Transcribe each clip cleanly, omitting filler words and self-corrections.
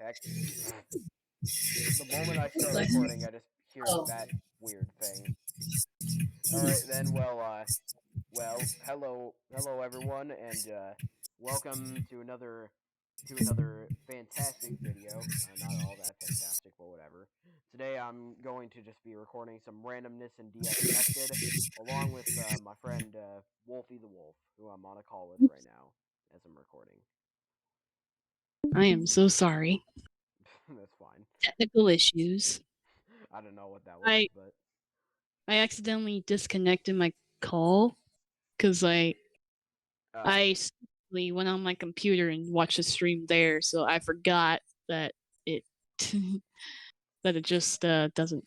The moment I start recording, I just hear that weird thing. All right, then. Hello everyone, and welcome to another fantastic video. Not all that fantastic, but whatever. Today I'm going to just be recording some randomness and DF connected, along with my friend Wolfy the Wolf, who I'm on a call with right now as I'm recording. I am so sorry. That's fine. Technical issues. I don't know what that was, but I accidentally disconnected my call because I went on my computer and watched the stream there, so I forgot that it that it just doesn't.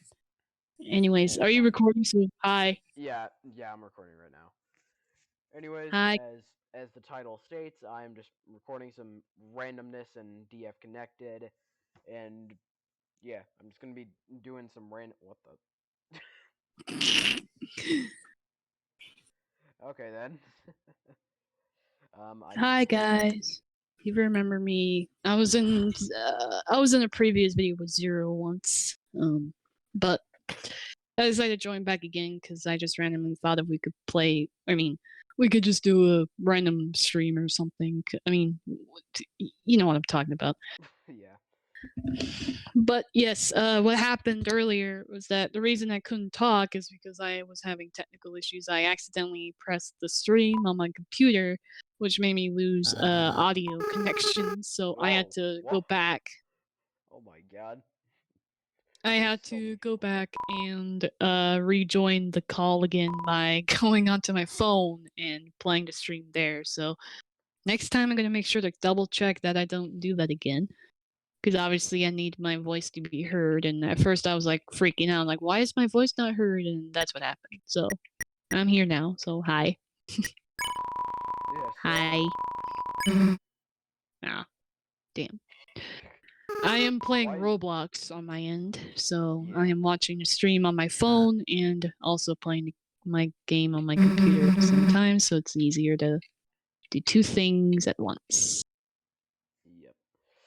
Anyways, are you recording? So hi. Yeah, I'm recording right now. Anyways, Hi. as the title states, I'm just recording some randomness and DF connected, and yeah, I'm just gonna be doing some random. What the? Okay then. Hi guys. You remember me? I was in a previous video with Zero once. But I decided to join back again because I just randomly thought if we could play. I mean, we could just do a random stream or something. I mean, you know what I'm talking about. Yeah. But yes, what happened earlier was that the reason I couldn't talk is because I was having technical issues. I accidentally pressed the stream on my computer, which made me lose audio connection. So I had to go back. Oh my god. I had to go back and rejoin the call again by going onto my phone and playing the stream there. So next time I'm going to make sure to double check that I don't do that again. Because obviously I need my voice to be heard. And at first I was like freaking out, like, why is my voice not heard? And that's what happened. So I'm here now. So hi. Hi. Ah, damn. I am playing Roblox on my end, so I am watching a stream on my phone and also playing my game on my computer at the same time, so it's easier to do two things at once. Yep.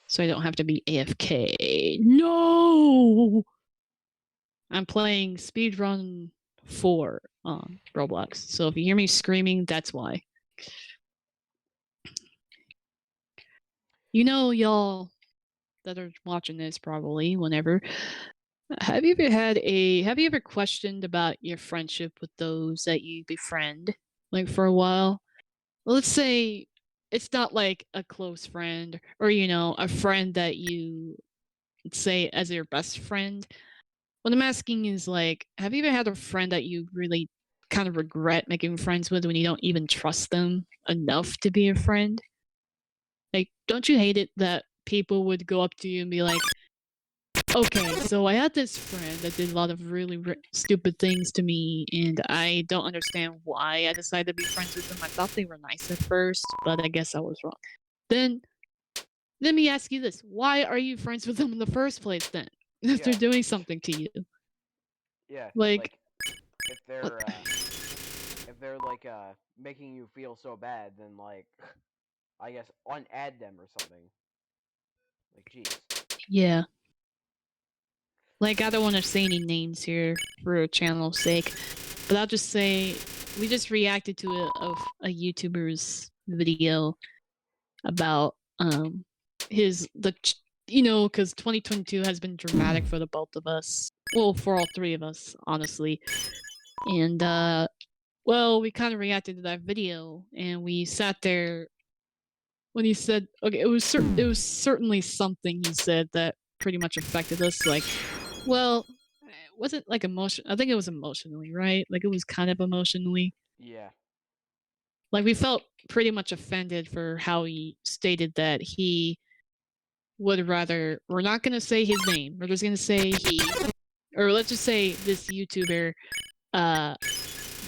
So I don't have to be AFK. No! I'm playing Speedrun 4 on Roblox, so if you hear me screaming, that's why. You know, y'all that are watching this probably whenever. Have you ever questioned about your friendship with those that you befriend, like for a while? Let's say it's not like a close friend or, you know, a friend that you say as your best friend. What I'm asking is like, have you ever had a friend that you really kind of regret making friends with when you don't even trust them enough to be a friend? Like, don't you hate it that people would go up to you and be like, okay, so I had this friend that did a lot of really stupid things to me, and I don't understand why I decided to be friends with them. I thought they were nice at first, but I guess I was wrong. Then, let me ask you this. Why are you friends with them in the first place then? If they're doing something to you? Yeah, like if they're like making you feel so bad, then like I guess unadd them or something. Like, jeez. Yeah. Like, I don't want to say any names here for channel's sake, but I'll just say we just reacted to a YouTuber's video about you know, because 2022 has been dramatic for the both of us. Well, for all three of us, honestly. And well, we kind of reacted to that video, and we sat there when he said, okay, it was certainly something he said that pretty much affected us. Like, well, it wasn't like emotion. I think it was emotionally, right? Like, it was kind of emotionally. Yeah. Like, we felt pretty much offended for how he stated that he would rather, we're not going to say his name, we're just going to say he, or let's just say this YouTuber,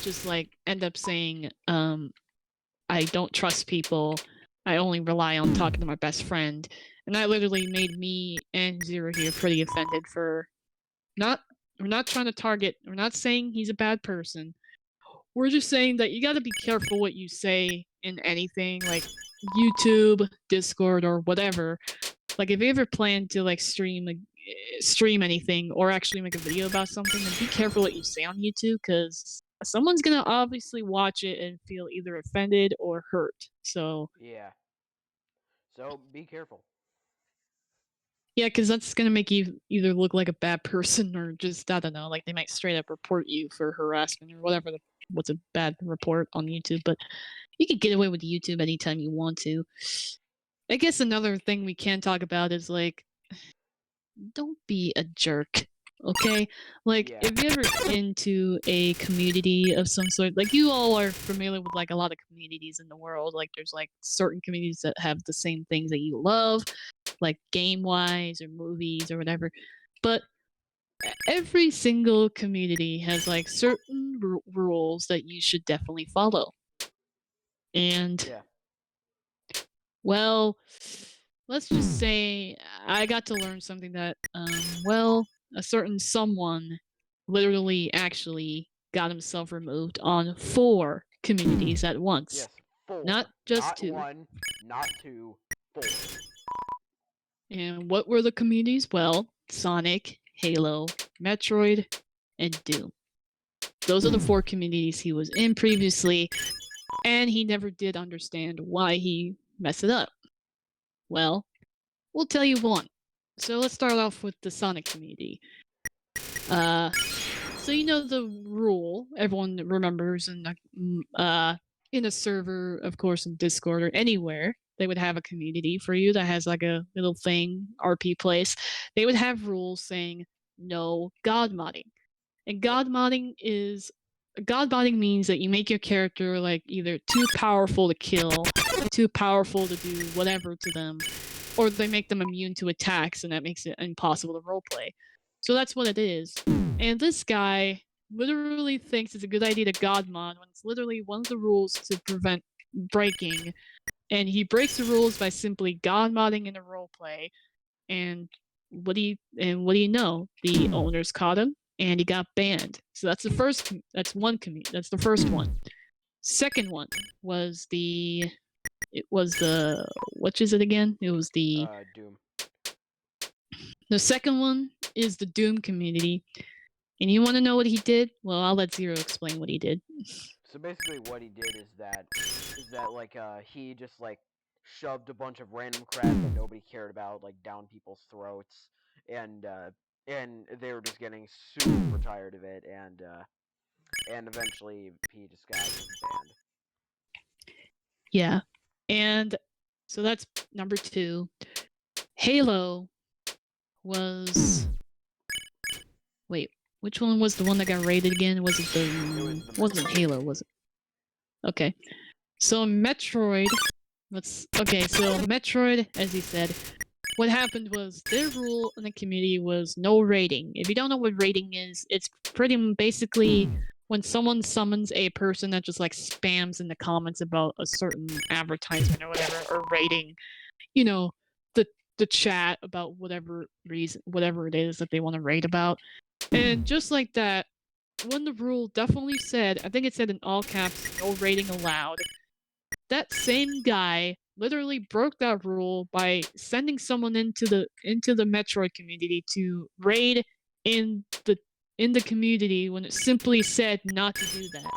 just like end up saying, I don't trust people, I only rely on talking to my best friend. And that literally made me and Zero here pretty offended for we're not trying to target, we're not saying he's a bad person. We're just saying that you gotta be careful what you say in anything, like YouTube, Discord, or whatever, Like if you ever plan to like stream anything or actually make a video about something, then be careful what you say on YouTube, because someone's gonna obviously watch it and feel either offended or hurt. So Yeah. So be careful. yeah, because that's gonna make you either look like a bad person or just, I don't know, like they might straight up report you for harassment or whatever. What's a bad report on YouTube? But you can get away with YouTube anytime you want to. I guess another thing we can talk about is like, don't be a jerk. Okay, like Yeah. if you're ever into a community of some sort, like you all are familiar with like a lot of communities in the world. Like there's like certain communities that have the same things that you love, like game wise or movies or whatever. But every single community has like certain rules that you should definitely follow. And Yeah. well, let's just say I got to learn something that, well, a certain someone literally actually got himself removed on 4 communities at once. Yes. 4. Not just Not 2. 1, not 2, 4. And what were the communities? Well, Sonic, Halo, Metroid, and Doom. Those are the 4 communities he was in previously, and he never did understand why he messed it up. Well, we'll tell you one. So let's start off with the Sonic community. So you know the rule everyone remembers in a server, of course, in Discord or anywhere. They would have a community for you that has like a little thing, RP place. They would have rules saying no god modding. And god modding means that you make your character like either too powerful to kill, too powerful to do whatever to them, or they make them immune to attacks, and that makes it impossible to roleplay. So that's what it is. And this guy literally thinks it's a good idea to god mod when it's literally one of the rules to prevent breaking. And he breaks the rules by simply god modding in a roleplay. And what do you know? The owners caught him and he got banned. So that's one community. That's the first one. Second one was what is it again? It was Doom. The second one is the Doom community. And you want to know what he did? Well, I'll let Zero explain what he did. So basically what he did is that like he just like shoved a bunch of random crap that nobody cared about like down people's throats, and they were just getting super tired of it, and eventually he just got banned. Yeah. And so that's number 2. Halo was Wait, which one was the one that got raided again? Was it wasn't Halo, was it? Okay. So Metroid, so Metroid, as he said, what happened was their rule in the community was no raiding. If you don't know what raiding is, it's pretty basically when someone summons a person that just like spams in the comments about a certain advertisement or whatever, or raiding, you know, the chat about whatever it is that they want to raid about. And just like that, when the rule definitely said, I think it said in all caps, no raiding allowed, that same guy literally broke that rule by sending someone into the Metroid community to raid in the community when it simply said not to do that.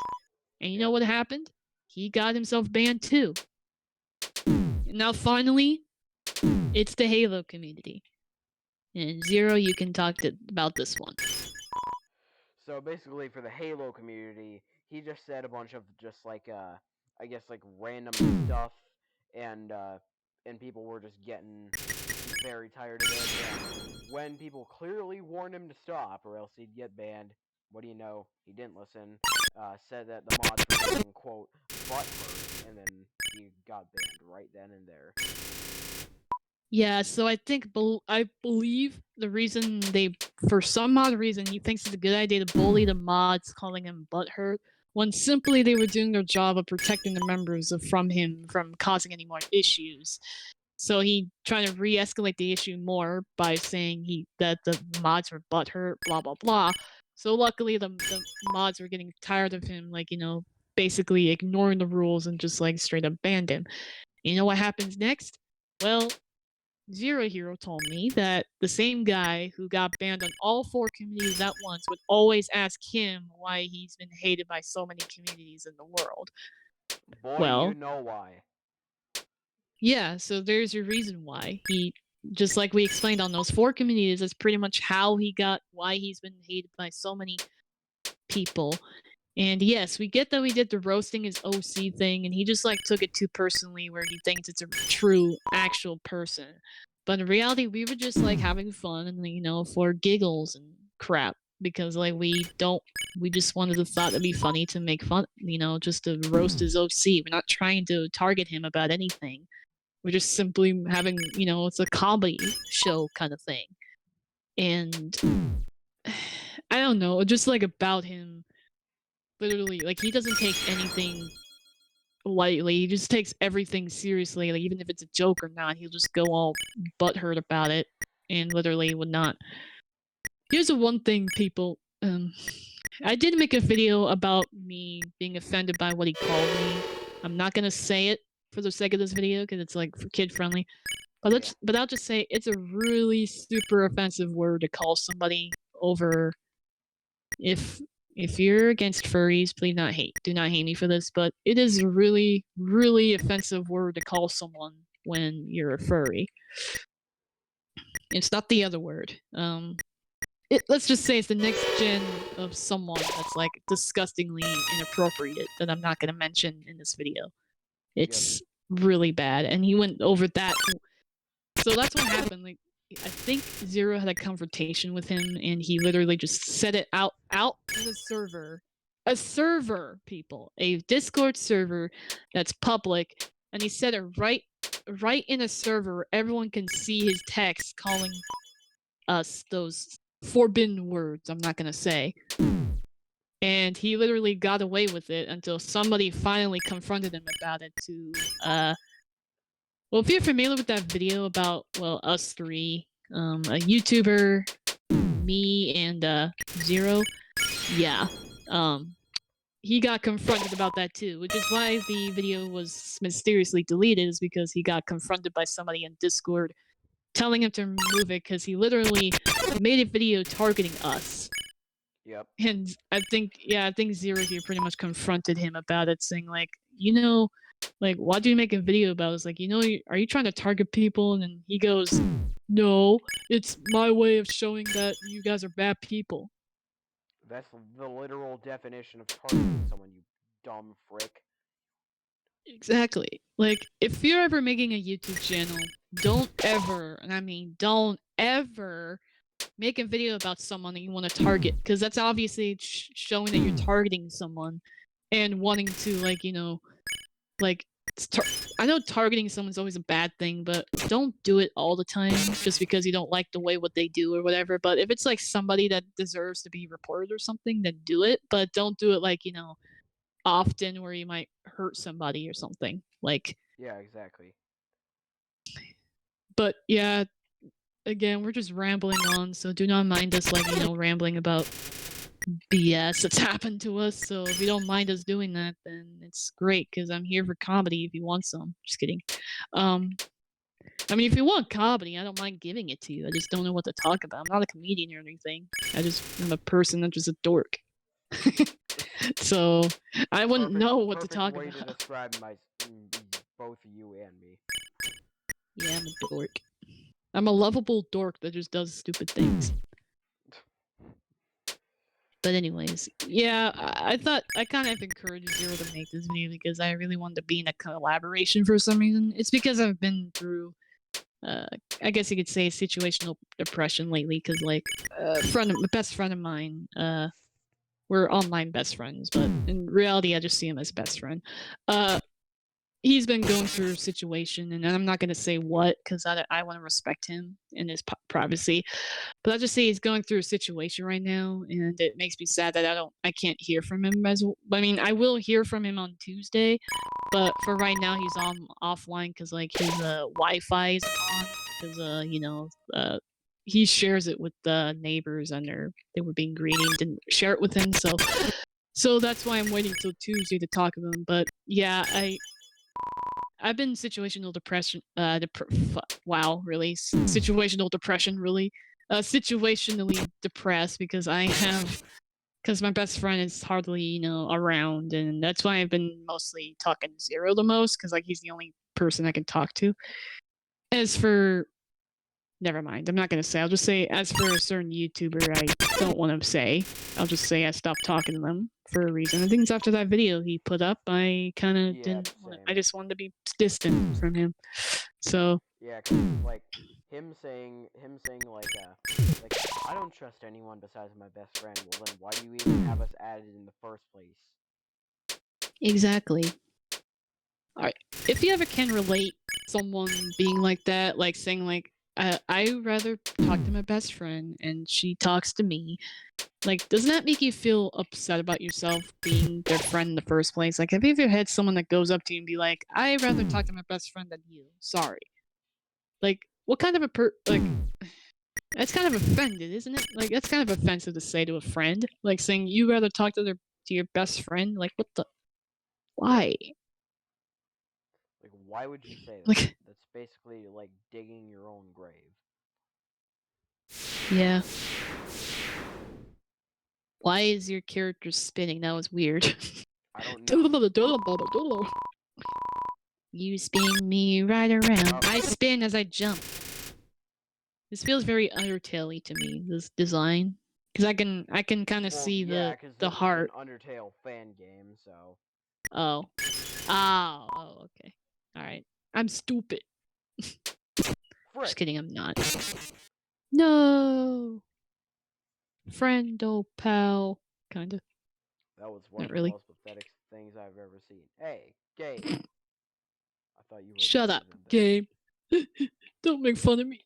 And you know what happened? He got himself banned too. Now finally, it's the Halo community. And Zero, you can talk about this one. So basically for the Halo community, he just said a bunch of just like I guess like random stuff, and people were just getting very tired of it. And when people clearly warned him to stop or else he'd get banned, what do you know? He didn't listen. Said that the mods were getting quote butthurt, and then he got banned right then and there. Yeah, so I believe the reason for some odd reason, he thinks it's a good idea to bully the mods, calling him butthurt, when simply they were doing their job of protecting the members from causing any more issues. So he trying to re-escalate the issue more by saying that the mods were butthurt, blah blah blah. So luckily the mods were getting tired of him, like, basically ignoring the rules and just like straight up banned him. You know what happens next? Well, Zero Hero told me that the same guy who got banned on all 4 communities at once would always ask him why he's been hated by so many communities in the world. Boy, you Well, know why. yeah, so there's your reason why. He, just like we explained on those 4 communities, that's pretty much how he got, why he's been hated by so many people. And yes, we get that we did the roasting his OC thing, and he just like took it too personally where he thinks it's a true, actual person. But in reality, we were just like having fun and, you know, for giggles and crap. Because like we just wanted the thought to be funny to make fun, you know, just to roast his OC. We're not trying to target him about anything. We're just simply having, you know, it's a comedy show kind of thing. And I don't know, just like about him, literally, like he doesn't take anything lightly. He just takes everything seriously. Like even if it's a joke or not, he'll just go all butthurt about it and literally would not. Here's the one thing, people. I did make a video about me being offended by what he called me. I'm not gonna say it for the sake of this video because it's like for kid friendly. But I'll just say it's a really super offensive word to call somebody over. If you're against furries, please do not hate me for this, but it is a really, really offensive word to call someone when you're a furry. It's not the other word. Let's just say it's the next gen of someone that's like disgustingly inappropriate that I'm not gonna mention in this video. It's really bad, and he went over that. So that's what happened. Like, I think Zero had a confrontation with him, and he literally just said it out in the server. A server, people, a Discord server that's public, and he said it right in a server where everyone can see his text calling us those forbidden words. I'm not gonna say. And he literally got away with it until somebody finally confronted him about it to well, if you're familiar with that video about, well, us 3, a YouTuber, me, and Zero, yeah, he got confronted about that too, which is why the video was mysteriously deleted, is because he got confronted by somebody in Discord telling him to remove it because he literally made a video targeting us. Yep. And I think Zero here pretty much confronted him about it, saying like, you know, like, why do you make a video about it? It's like, you know, are you trying to target people? And then he goes, no, it's my way of showing that you guys are bad people. That's the literal definition of targeting someone, you dumb frick. Exactly. Like, if you're ever making a YouTube channel, don't ever, and I mean don't ever, make a video about someone that you want to target, because that's obviously showing that you're targeting someone and wanting to, like, you know, like, I know targeting someone's always a bad thing, but don't do it all the time just because you don't like the way what they do or whatever. But if it's like somebody that deserves to be reported or something, then do it. But don't do it, like, you know, often where you might hurt somebody or something. Like, yeah, exactly. But yeah, again, we're just rambling on, so do not mind us, like, you know, rambling about BS that's happened to us. So if you don't mind us doing that, then it's great, because I'm here for comedy if you want some. Just kidding. I mean, if you want comedy, I don't mind giving it to you. I just don't know what to talk about. I'm not a comedian or anything. I'm a person that's just a dork. So I wouldn't know what to talk about. Perfect way to describe both you and me. Yeah, I'm a dork. I'm a lovable dork that just does stupid things. But anyways, yeah, I thought I kind of encouraged Zero to make this video because I really wanted to be in a collaboration for some reason. It's because I've been through, I guess you could say, situational depression lately. Because like, a best friend of mine, we're online best friends, but in reality, I just see him as best friend. He's been going through a situation, and I'm not gonna say what, because I want to respect him and his privacy. But I'll just say he's going through a situation right now, and it makes me sad that I can't hear from him I mean, I will hear from him on Tuesday, but for right now he's offline because like his Wi-Fi is on, because you know, he shares it with the neighbors, and they were being greedy and didn't share it with him, so that's why I'm waiting till Tuesday to talk to him. But yeah, I've been situational depression. Wow, really? Situational depression, really? Situationally depressed because because my best friend is hardly around, and that's why I've been mostly talking to Zero the most, because like he's the only person I can talk to. As for Never mind. I'm not going to say. I'll just say, as for a certain YouTuber, I don't want to say. I'll just say I stopped talking to them for a reason. I think it's after that video he put up. I kind of didn't want to. I just wanted to be distant from him. So. Yeah, cause like him saying like I don't trust anyone besides my best friend. Well, then why do you even have us added in the first place? Exactly. All right. If you ever can relate someone being like that, like saying like, I rather talk to my best friend and she talks to me. Like, doesn't that make you feel upset about yourself being their friend in the first place? Like, have you ever had someone that goes up to you and be like, I'd rather talk to my best friend than you. Sorry. Like, what kind of that's kind of offended, isn't it? Like, that's kind of offensive to say to a friend. Like, saying you rather talk to your best friend. Like, what the? Why? Like, why would you say that? Like, that's basically like digging your own grave. Yeah. Why is your character spinning? That was weird. I don't know. You spin me right around. I spin as I jump. This feels very Undertale-y to me, this design. Because I can kind of see the heart. It's an Undertale fan game, so. Oh. Okay. Alright. I'm stupid. Just kidding, I'm not. No! Friendo pal. Kinda. That was one of the most pathetic things I've ever seen. Hey, Gabe. I thought you were Shut up, Gabe. Don't make fun of me.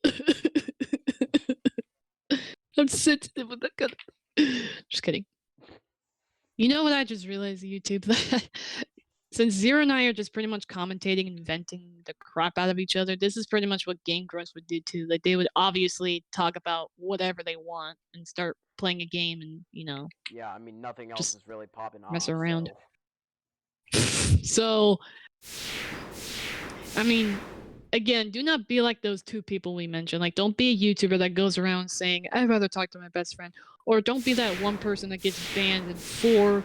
I'm sensitive with that kind of... Just kidding. You know what I just realized, YouTube? That since Zero and I are just pretty much commentating and venting the crap out of each other, this is pretty much what Game Grunts would do too. Like, they would obviously talk about whatever they want and start playing a game and, Yeah, I mean, nothing else is really popping off. Mess around. So, I mean, again, do not be like those two people we mentioned. Like, don't be a YouTuber that goes around saying, I'd rather talk to my best friend. Or don't be that one person that gets banned in four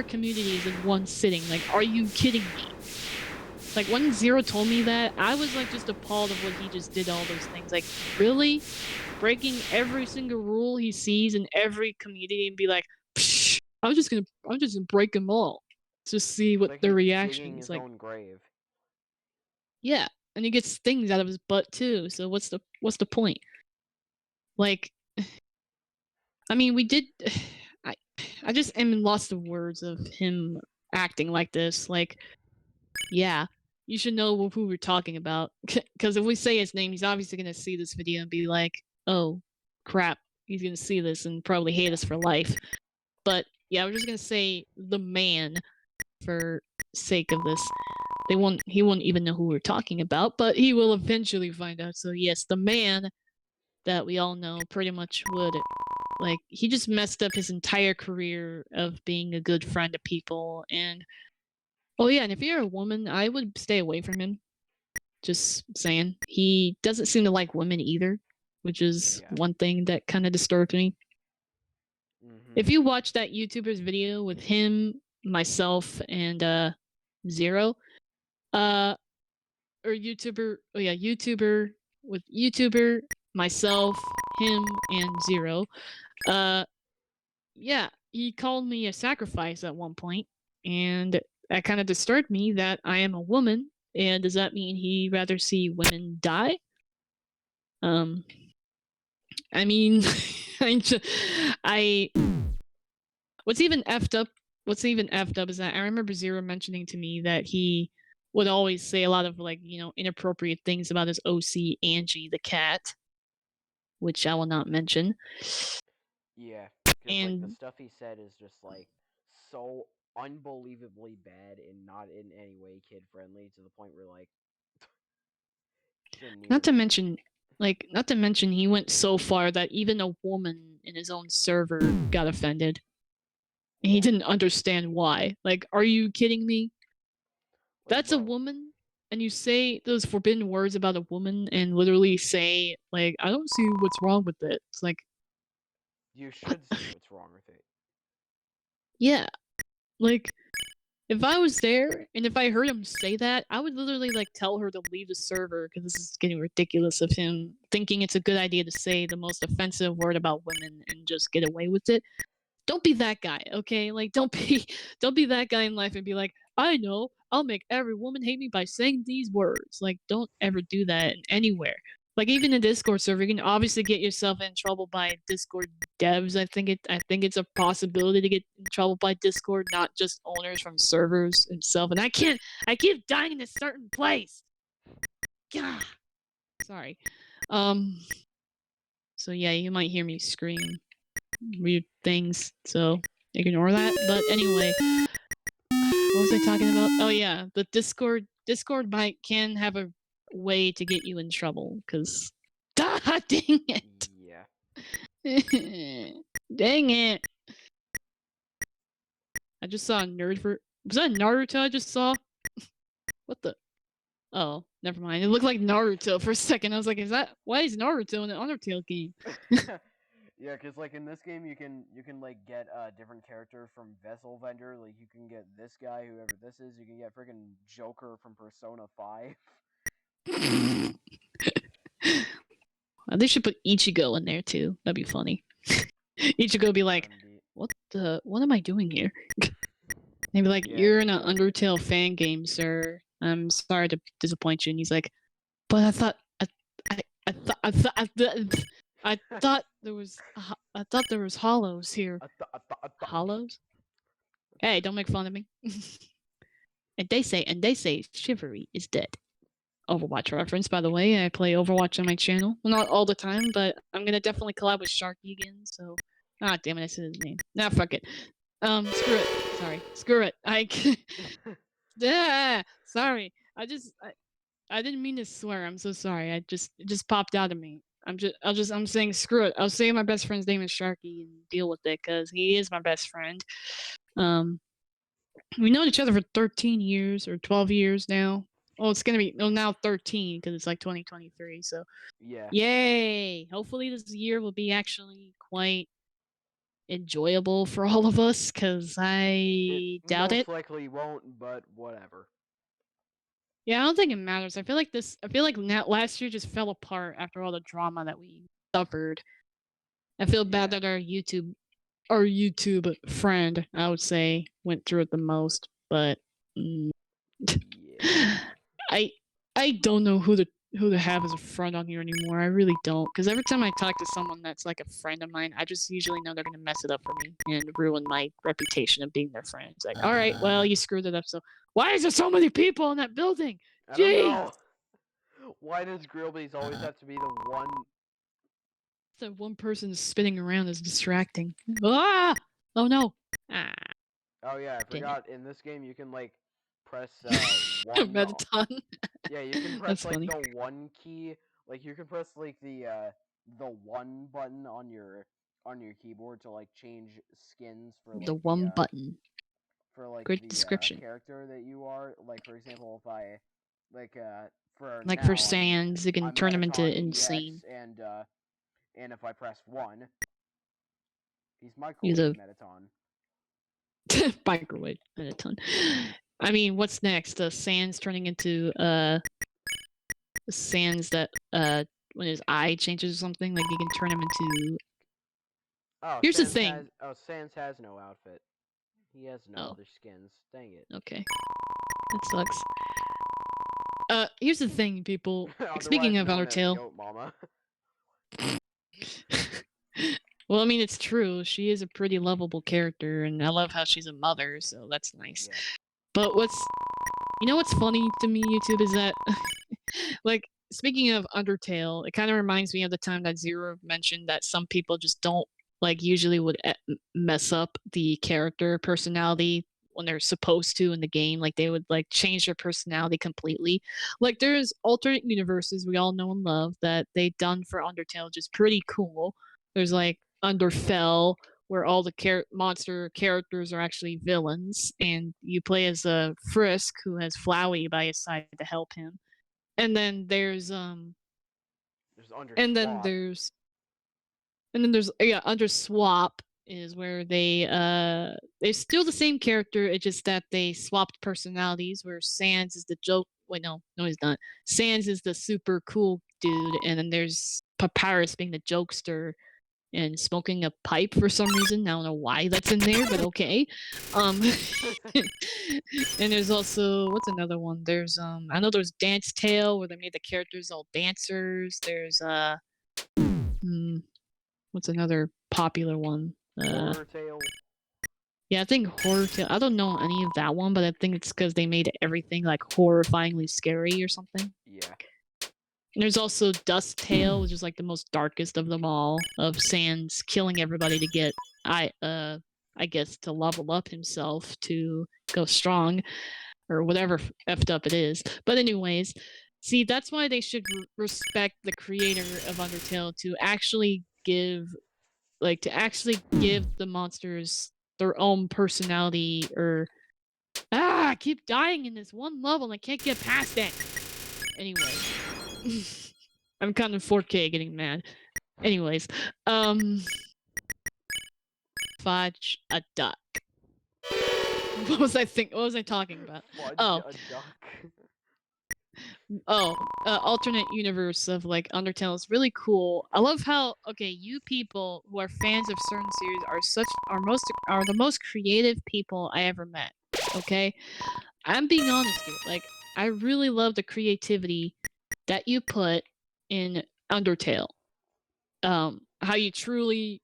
communities in one sitting. Like, are you kidding me? Like, when Zero told me that, I was, like, just appalled of what he just did all those things. Like, really? Breaking every single rule he sees in every community and be like, psh, I'm just gonna break them all. To see what the reaction is like. Own grave. Yeah, and he gets things out of his butt too. So what's the point? Like, I mean, we did. I just am lost of words of him acting like this. Like, yeah, you should know who we're talking about, because if we say his name, he's obviously gonna see this video and be like, "Oh, crap." He's gonna see this and probably hate us for life. But yeah, we're just gonna say the man for sake of this. He won't even know who we're talking about, but he will eventually find out. So yes, the man that we all know pretty much would, like, he just messed up his entire career of being a good friend to people. And oh yeah, and if you're a woman, I would stay away from him. Just saying. He doesn't seem to like women either, which is one thing that kind of disturbed me. If you watch that YouTuber's video with him, myself, and Zero, or YouTuber, YouTuber with YouTuber, myself, him, and Zero, yeah, he called me a sacrifice at one point, and that kind of disturbed me that I am a woman, and does that mean he'd rather see women die? I mean, what's even effed up is that I remember Zero mentioning to me that he would always say a lot of, like, inappropriate things about his OC, Angie, the cat, which I will not mention. Yeah, because, like, the stuff he said is just, like, so unbelievably bad and not in any way kid-friendly, to the point where, like, not to mention he went so far that even a woman in his own server got offended. And he didn't understand why. Like, are you kidding me? Like, that's a bro, woman, and you say those forbidden words about a woman and literally say, like, I don't see what's wrong with it. It's like, you should see what's wrong with it. yeah, like, if I was there and if I heard him say that, I would literally like tell her to leave the server because this is getting ridiculous of him thinking it's a good idea to say the most offensive word about women and just get away with it. Don't be that guy, okay? Like don't be that guy in life and be like, I know, I'll make every woman hate me by saying these words. Like, don't ever do that anywhere. Like even in Discord server, you can obviously get yourself in trouble by Discord devs. I think it's a possibility to get in trouble by Discord, not just owners from servers itself. And I keep dying in a certain place. Gah. Sorry. So yeah, you might hear me scream weird things, so ignore that. But anyway, what was I talking about? Oh yeah, the Discord might can have a way to get you in trouble because dang it. Yeah. Dang it. I just saw a nerd for was that Naruto I just saw? What the Oh, never mind. It looked like Naruto for a second. I was like, why is Naruto in an Undertale game? Yeah, cause like in this game you can like get a different character from Vessel Vendor. Like you can get this guy, whoever this is. You can get freaking Joker from Persona 5. They should put Ichigo in there too. That'd be funny. Ichigo would be like, what am I doing here? They'd be like, Yeah, you're in cause an Undertale fan game, sir. I'm sorry to disappoint you. And he's like, but I thought I thought there was hollows here. Hollows? Hey, don't make fun of me. and they say chivalry is dead. Overwatch reference, by the way. I play Overwatch on my channel. Well, not all the time, but I'm gonna definitely collab with Sharky again. So, damn it, I said his name. Nah, fuck it. Screw it. Sorry, screw it. Sorry. I didn't mean to swear. I'm so sorry. It just popped out of me. I'm saying screw it. I'll say my best friend's name is Sharky and deal with it because he is my best friend. We known each other for 13 years or 12 years now. Well, it's gonna be now 13 because it's like 2023. So yeah. yay! Hopefully this year will be actually quite enjoyable for all of us because I doubt Most it. likely won't, but whatever. Yeah, I don't think it matters. I feel like last year just fell apart after all the drama that we suffered. I feel bad that our YouTube friend, I would say, went through it the most, but Yeah. I don't know who to have as a friend on here anymore. I really don't, because every time I talk to someone that's like a friend of mine, I just usually know they're gonna mess it up for me and ruin my reputation of being their friend. It's like, all right, well, you screwed it up. So why is there so many people in that building? I don't know. Why does Grillby's always have to be the one? The one person spinning around is distracting. Ah! Oh no! Ah! Oh yeah, I Dang forgot. In this game, you can like press one. Mettaton. Yeah, you can press That's like funny. the one key. Like you can press like the one button on your keyboard to like change skins The one button. for like Good the description. character that you are. Like for example, if I like for Like for now Sans, you can I'm turn him into Mettaton insane. EX and if I press one, he's He's microwave a Mettaton. microwave Mettaton. I mean, what's next? Sans turning into Sans that when his eye changes or something, like you can turn him into. Oh, Here's the thing. Sans has no outfit. He has no Oh. other skins. Dang it. Okay. That sucks. Here's the thing, people. Speaking of known as Undertale. Goat Mama. Well, I mean, it's true. She is a pretty lovable character, and I love how she's a mother, so that's nice. Yeah. But what's funny to me, YouTube, is that, like, speaking of Undertale, it kind of reminds me of the time that Zero mentioned that some people just don't, like, usually would mess up the character personality when they're supposed to in the game. Like, they would, like, change their personality completely. Like, there's alternate universes we all know and love that they done for Undertale, which is pretty cool. There's, like, Underfell, where all the monster characters are actually villains, and you play as a Frisk who has Flowey by his side to help him. And then there's Under and then Swap. there's and then there's under Swap is where they're still the same character, it's just that they swapped personalities where Sans is the joke wait no he's not. Sans is the super cool dude, and then there's Papyrus being the jokester and smoking a pipe for some reason. I don't know why that's in there, but okay. And there's also what's another one? There's I know there's Dance Tale where they made the characters all dancers. There's what's another popular one? Horror Tale. Yeah, I think Horror Tale. I don't know any of that one, but I think it's because they made everything like horrifyingly scary or something. Yeah. And there's also Dust Tale, which is like the most darkest of them all, of Sans killing everybody to get I guess to level up himself to go strong or whatever effed up it is. But anyways, see, that's why they should respect the creator of Undertale to actually give the monsters their own personality or I keep dying in this one level and I can't get past it. Anyway. I'm kind of 4K getting mad. Anyways, fudge a duck. What was I talking about? Fudge Oh, a duck. Alternate universe of like Undertale is really cool. I love how you people who are fans of certain series are the most creative people I ever met. Okay, I'm being honest here. Like, I really love the creativity that you put in Undertale. How you truly.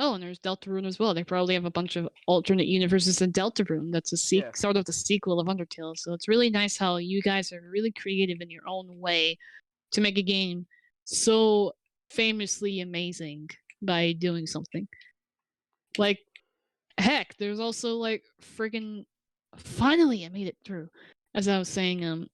Oh, and there's Deltarune as well. They probably have a bunch of alternate universes in Deltarune. That's a sort of the sequel of Undertale. So it's really nice how you guys are really creative in your own way to make a game so famously amazing by doing something. Like, heck, there's also like friggin' finally I made it through. As I was saying,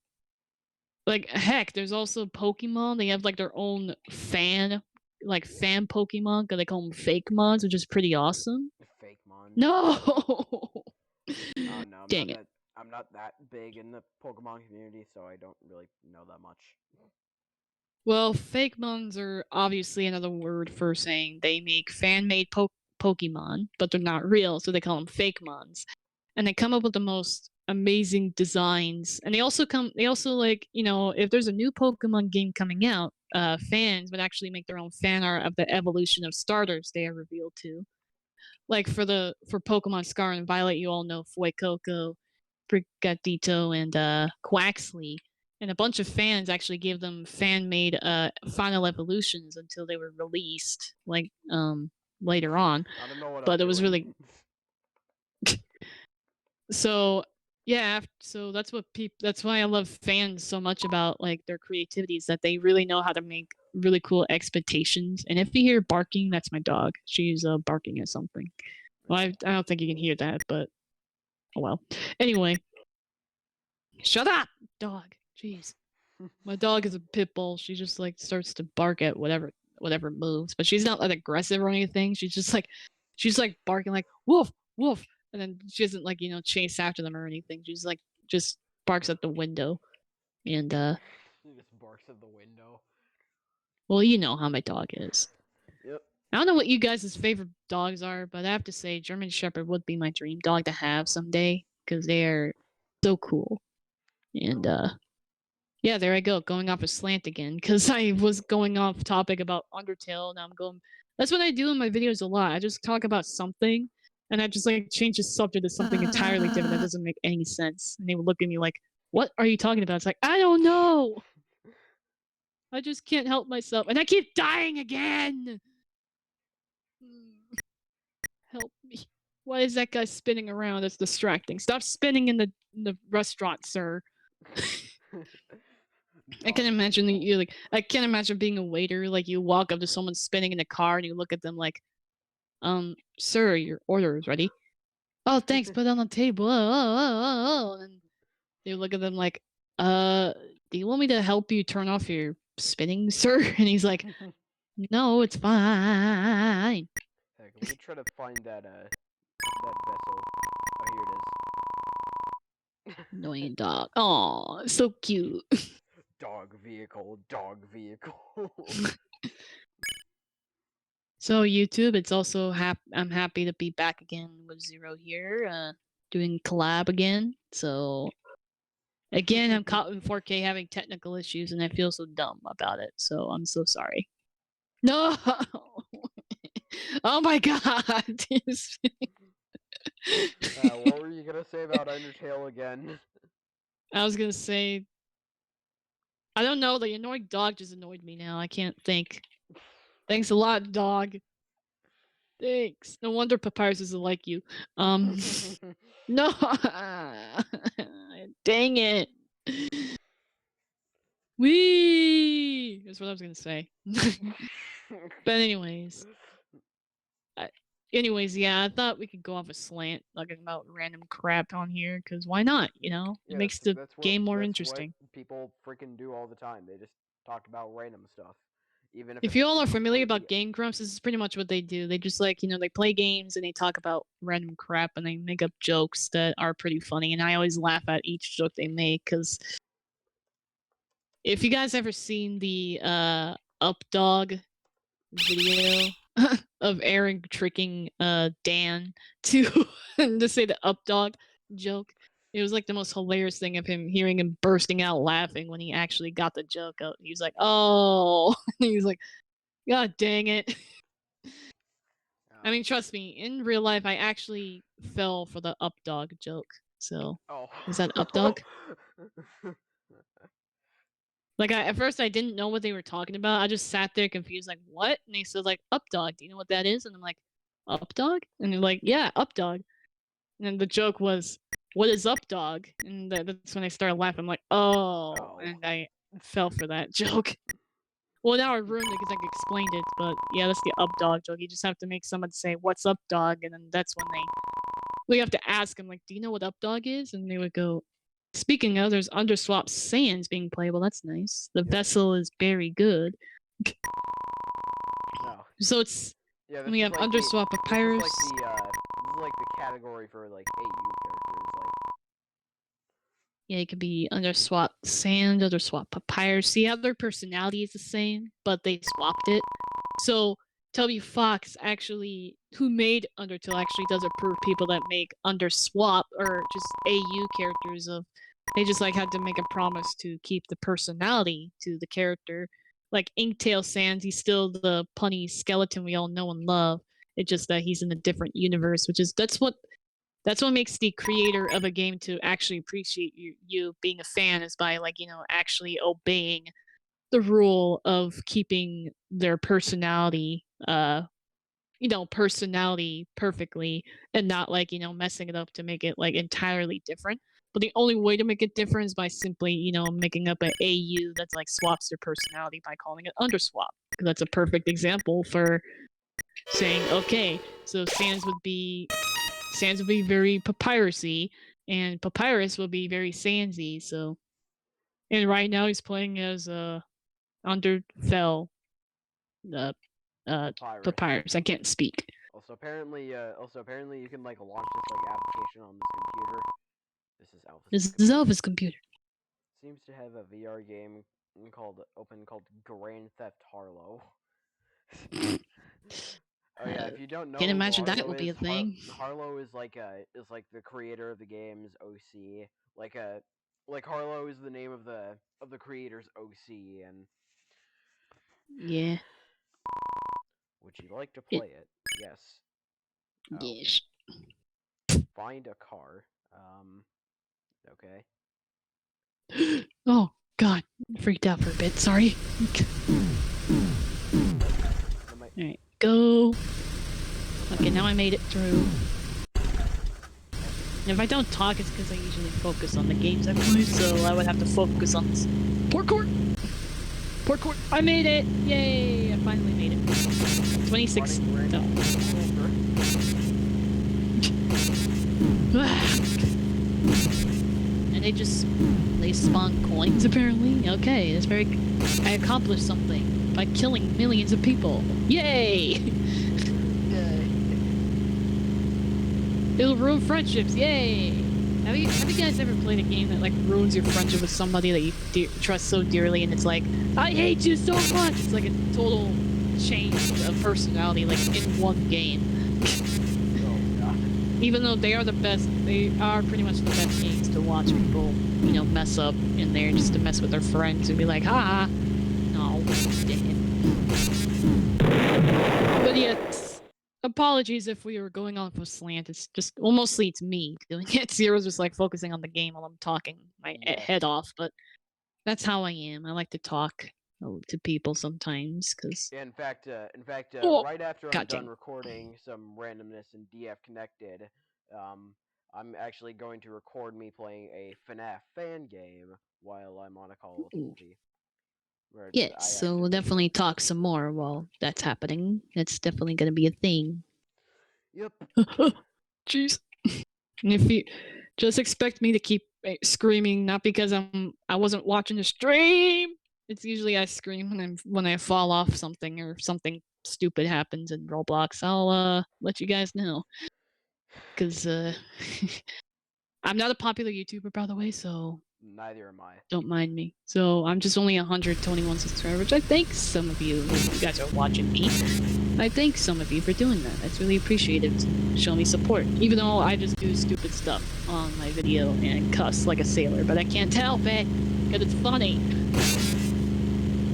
like heck, there's also Pokemon. They have like their own fan Pokemon, because they call them fake mons, which is pretty awesome. Fake mons. No. Oh no, I'm not that big in the Pokemon community, so I don't really know that much. Well, fake mons are obviously another word for saying they make fan-made Pokemon, but they're not real, so they call them fake mons. And they come up with the most amazing designs. And they also like, if there's a new Pokemon game coming out, fans would actually make their own fan art of the evolution of starters they are revealed to. Like for Pokemon Scarlet and Violet, you all know Fuecoco, Brigadito, and Quaxley. And a bunch of fans actually gave them fan-made final evolutions until they were released, like later on. I don't know what but it was really so yeah, so that's why I love fans so much about like their creativity, is that they really know how to make really cool expectations. And if you hear barking, that's my dog. She's barking at something. Well, I don't think you can hear that, but oh well. Anyway, shut up, dog. Jeez, my dog is a pit bull. She just like starts to bark at whatever moves, but she's not like aggressive or anything. She's barking like woof woof. And then she doesn't like chase after them or anything. She's like just barks at the window, and she just barks at the window. Well, you know how my dog is. Yep. I don't know what you guys' favorite dogs are, but I have to say German Shepherd would be my dream dog to have someday, because they are so cool. And yeah, there I go, going off a slant again, because I was going off topic about Undertale. Now I'm going. That's what I do in my videos a lot. I just talk about something. And I just like change the subject to something entirely different that doesn't make any sense. And they would look at me like, "What are you talking about?" It's like, I don't know. I just can't help myself, and I keep dying again. Help me! Why is that guy spinning around? It's distracting. Stop spinning in the restaurant, sir. I can imagine I can't imagine being a waiter. Like you walk up to someone spinning in the car and you look at them like, sir, your order is ready. Oh, thanks, put it on the table. And they look at them like, do you want me to help you turn off your spinning, sir? And he's like, no, it's fine. Heck, Let me try to find that vessel. Oh, here it is. Annoying dog. Aw, so cute. Dog vehicle, dog vehicle. So YouTube, it's also I'm happy to be back again with Zero here, doing collab again. So again, I'm caught in 4K having technical issues, and I feel so dumb about it. So I'm so sorry. No. Oh my god. What were you gonna say about Undertale again? I was gonna say, I don't know. The annoying dog just annoyed me now. I can't think. Thanks a lot, dog. Thanks. No wonder Papyrus doesn't like you. No. Dang it. Wee. That's what I was gonna say. But anyways, yeah, I thought we could go off a slant talking about random crap on here, because why not? You know, it makes the game more interesting. What people freaking do all the time. They just talk about random stuff. Even if you all are familiar about Game Grumps, this is pretty much what they do. They just like, they play games and they talk about random crap and they make up jokes that are pretty funny. And I always laugh at each joke they make, because if you guys ever seen the Updog video of Aaron tricking Dan to to say the Updog joke, it was like the most hilarious thing of him hearing him bursting out laughing when he actually got the joke out. He was like, "Oh," he was like, "God dang it." I mean, trust me, in real life, I actually fell for the Updog joke. So, is that Updog? Like, at first, I didn't know what they were talking about. I just sat there confused, like, what? And they said, like, Updog. Do you know what that is? And I'm like, Updog? And they're like, yeah, Updog. And then the joke was, what is Updog? And that's when I started laughing. I'm like, oh. And I fell for that joke. Well, now I ruined it because I explained it, but yeah, that's the Updog joke. You just have to make someone say, what's up, dog? And then that's when we have to ask them, like, do you know what Updog is? And they would go, speaking of, there's Underswap Sands being playable. That's nice. The vessel is very good. No. So it's, we have Underswap Papyrus. This is like the category for, like, AU characters, like. Yeah, it could be Underswap Sand, Underswap Papyrus. The other personality is the same, but they swapped it. So W Fox actually, who made Undertale, actually does approve people that make Underswap or just AU characters of. They just like had to make a promise to keep the personality to the character. Like Inktail Sands, he's still the punny skeleton we all know and love. It's just that he's in a different universe, that's what makes the creator of a game to actually appreciate you being a fan, is by, like, actually obeying the rule of keeping their personality perfectly, and not, like, messing it up to make it, like, entirely different. But the only way to make it different is by simply, making up an AU that's, like, swaps their personality by calling it Underswap. That's a perfect example for saying, okay, so Sands would be very Papyrusy, and Papyrus will be very Sandsy. So, and right now he's playing as Underfell Papyrus. I can't speak. Also, apparently, you can, like, launch this, like, application on this computer. This is Alpha's computer. Seems to have a VR game called Grand Theft Harlow. Oh yeah, if you don't know, can't imagine that will be a thing. Harlow is like the creator of the game's OC. Like Harlow is the name of the creator's OC, and yeah. Would you like to play it? Yes. Oh. Yes. Find a car. Okay. Oh God, freaked out for a bit. Sorry. All right, go. Okay, now I made it through. And if I don't talk, it's because I usually focus on the games I play, so I would have to focus on this. Parkour! Parkour! I made it! Yay! I finally made it. 26. No. And they spawn coins, apparently. Okay, that's very. I accomplished something by killing millions of people. Yay! Yay! It'll ruin friendships. Yay! Have you guys ever played a game that like ruins your friendship with somebody that you trust so dearly, and it's like, I hate you so much. It's like a total change of personality, like in one game. Oh god. Even though they are pretty much the best games to watch people, mess up in there just to mess with their friends and be like, ha, no, dang it. But yet, apologies if we were going off a slant. It's just, well, mostly it's me doing it. Zero's just like focusing on the game while I'm talking my head off, but that's how I am. I like to talk to people sometimes, because... In fact, Oh, right after I'm done dang. recording some randomness and DF connected, I'm actually going to record me playing a FNAF fan game while I'm on a call with Wolfy. Yeah, so we'll definitely talk some more while that's happening. It's definitely going to be a thing. Yep. Jeez. And if you just expect me to keep screaming, not because I wasn't watching the stream. It's usually I scream when I fall off something or something stupid happens in Roblox. I'll let you guys know. Because I'm not a popular YouTuber, by the way, so neither am I. Don't mind me. So I'm just only 121 subscribers, which I thank some of you if you guys are watching me. I thank some of you for doing that. That's really appreciative to show me support. Even though I just do stupid stuff on my video and cuss like a sailor, but I can't help it because it's funny.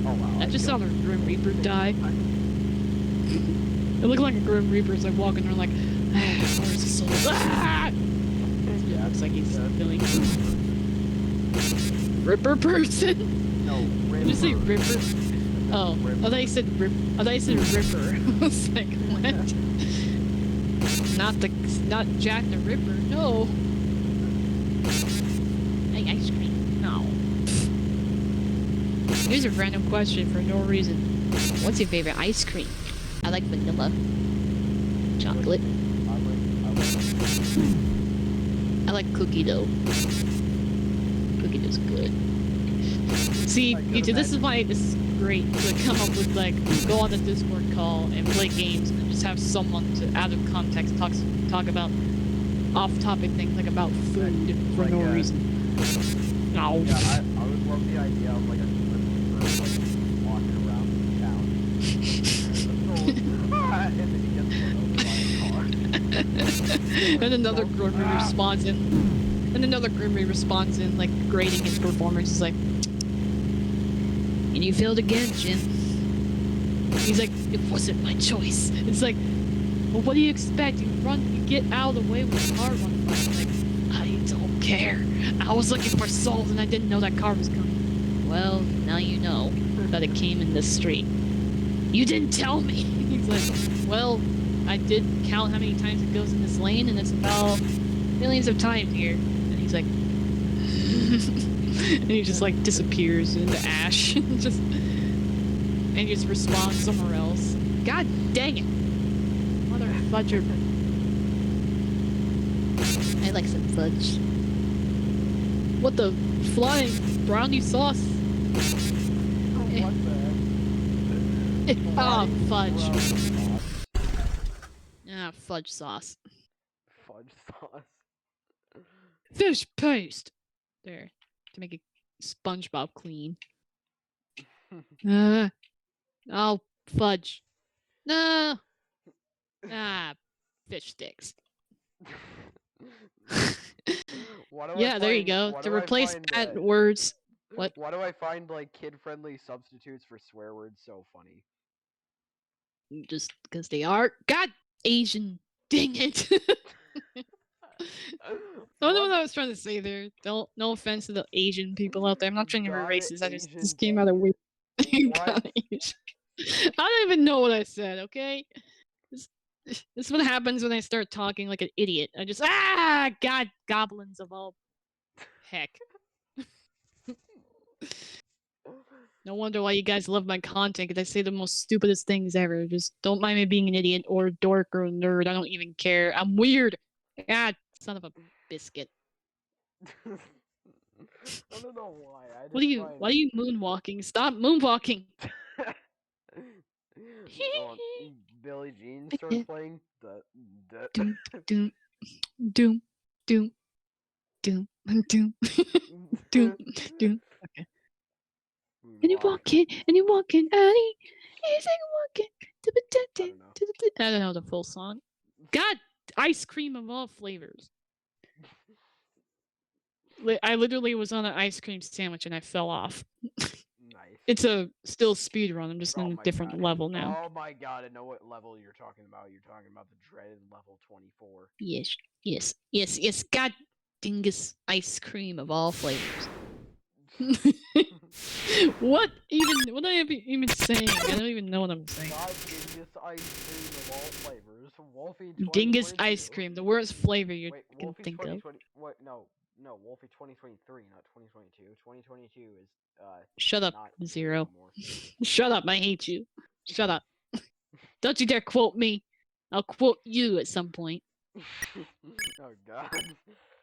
Oh wow. I just saw the Grim Reaper die. It looked like a Grim Reaper's like walking around like, where's the soul? Ah! Yeah, looks like he's doing Ripper person? No, Ripper. Did you say Ripper? Oh, I thought you said Ripper. I was like, what? Not Jack the Ripper. No. Hey, ice cream. No. Here's a random question for no reason. What's your favorite ice cream? I like vanilla. Chocolate. I like cookie dough. Cookie dough's good. See, YouTube, this is why this is great to come up with, like, go on the Discord call and play games and just have someone to, out of context, talk about off-topic things, like about food for no reason. No. Yeah, I would love the idea of, like, a person, like, walking around town. And then he gets run over by a car. And another Grimmy responds in. And another Grimmy responds in, like, grading his performance. He's like, and you failed again, Jim. He's like, it wasn't my choice. It's like, well, what do you expect? You get out of the way when the car runs by. Like, I don't care. I was looking for souls and I didn't know that car was coming. Well, now you know that it came in this street. You didn't tell me. He's like, well, I did count how many times it goes in this lane, and it's about millions of times here. And he's like, and he just like disappears into ash, and he just respawns somewhere else. God dang it, mother fudger! I like some fudge. What the flying brownie sauce? What the heck? Oh, fudge. Ah, fudge sauce. Fudge sauce. Fish paste! There. To make it SpongeBob clean. Oh, fudge. No! Ah, fish sticks. Yeah, there you go. To replace bad words. What? Why do I find, like, kid-friendly substitutes for swear words so funny? Just because they are. God, Asian. Dang it. I don't know what I was trying to say there. No offense to the Asian people out there. I'm not trying to be racist. I just came out of weird. I don't even know what I said, okay? This is what happens when I start talking like an idiot. I just, God, goblins of all heck. No wonder why you guys love my content, because I say the most stupidest things ever. Just don't mind me being an idiot or a dork or a nerd. I don't even care. I'm weird. God, son of a biscuit. I don't know why. Why are you moonwalking? Stop moonwalking. Billie Jean starts playing. Doom, doom, doom, doom, doom, doom. Okay. And you Why? walking, and you walking, Annie. He's walking. I don't know. I don't know the full song. God, ice cream of all flavors. I literally was on an ice cream sandwich and I fell off. Nice. It's a still speed run. I'm just Oh in a my different god. level now. Oh my god, I know what level you're talking about. You're talking about the dreaded level 24. Yes, yes, yes, yes. God dingus ice cream of all flavors. What am I even saying? I don't even know what I'm saying. God dingus ice cream of all flavors. Wolfy Dingus 2022. ice cream, the worst flavor you Wait, can Wolfy think of. 2020. What? No, Wolfy 2023, not 2022. 2022 is Shut up, not here Zero. anymore. Shut up, I hate you. Shut up. Don't you dare quote me. I'll quote you at some point, Oh god.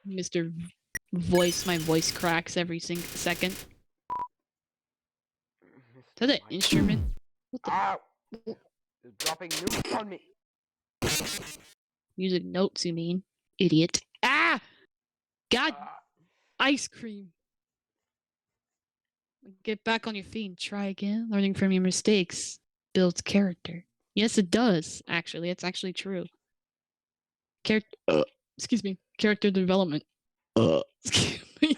Mr. Voice. My voice cracks every second. Is that an instrument? What the? Ow! It's dropping nukes on me. Music notes, you mean? Idiot. Ah! God! Ah. Ice cream. Get back on your feet and try again. Learning from your mistakes builds character. Yes, it does, actually. It's actually true. Excuse me. Character development. Excuse me.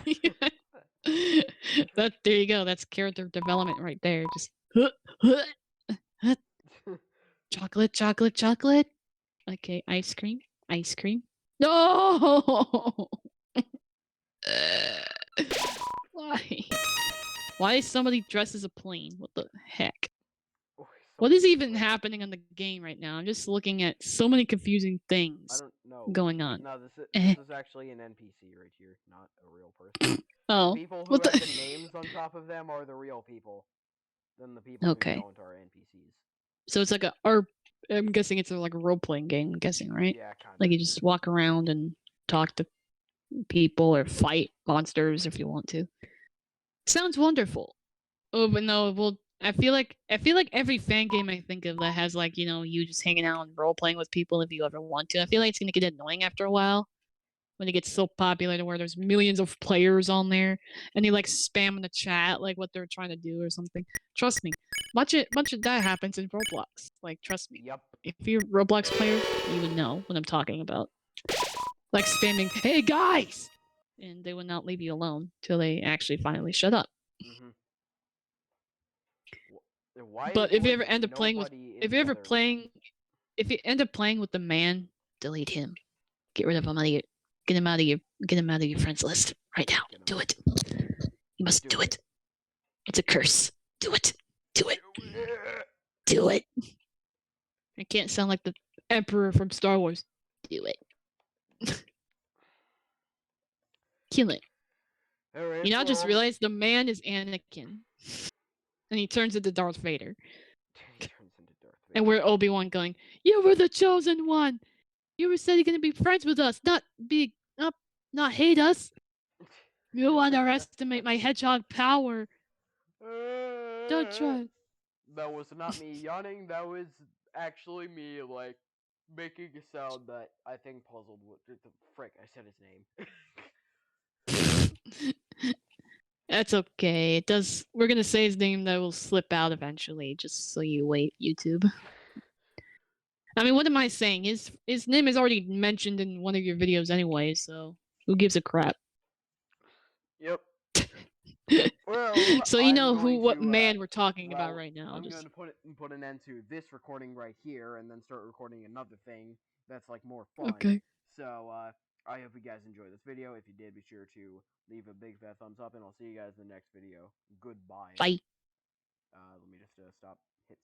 There you go. That's character development right there. Just chocolate, chocolate, chocolate. Okay, ice cream, ice cream. No! Why? Why is somebody dressed as a plane? What the heck? What is even happening in the game right now? I'm just looking at so many confusing I things don't know. going on. No, this is actually an NPC right here, not a real person. Oh, The people who what have the? the names on top of them are the real people. Then the people who Okay, don't are NPCs. so it's like I'm guessing it's like a role playing game. I'm guessing, right? Yeah, kind Like of. you just walk around and talk to people or fight monsters if you want to. Sounds wonderful. Oh, but no, well, I feel like every fan game I think of that has like, you just hanging out and role playing with people if you ever want to. I feel like it's gonna get annoying after a while when it gets so popular to where there's millions of players on there and they like spam in the chat like what they're trying to do or something. Trust me, much of that happens in Roblox. Like, trust me. Yep. If you're a Roblox player, you would know what I'm talking about. Like spamming, "Hey guys," and they would not leave you alone till they actually finally shut up. Mm-hmm. Why But is if you like ever end up playing with, nobody in if you the ever other man? playing, if you end up playing with the man, delete him. Get rid of him out of your, get him out of your friends list right now. Do it. You must do it. It's a curse. Do it. Do it. Do it. I can't sound like the Emperor from Star Wars. Do it. Kill it. Alright, You know, I just well. realized the man is Anakin, and he turns into Darth Vader. He turns into Darth Vader. And we're Obi-Wan going, "You were the chosen one. You were said you're gonna be friends with us, not hate us. You underestimate my hedgehog power. Don't try." That was not me yawning. That was actually me, like, making a sound that I think puzzled with the frick. I said his name. That's okay. It does. We're gonna say his name that will slip out eventually, just so you wait, YouTube. I mean, what am I saying? His name is already mentioned in one of your videos anyway, so who gives a crap? Yep. Well, So you I'm know going what to. man we're talking about Well, right now. I'm Just going to put an end to this recording right here, and then start recording another thing that's like more fun. okay. So I hope you guys enjoyed this video. If you did, be sure to leave a big fat thumbs up, and I'll see you guys in the next video. Goodbye. Bye. Let me just stop. Hit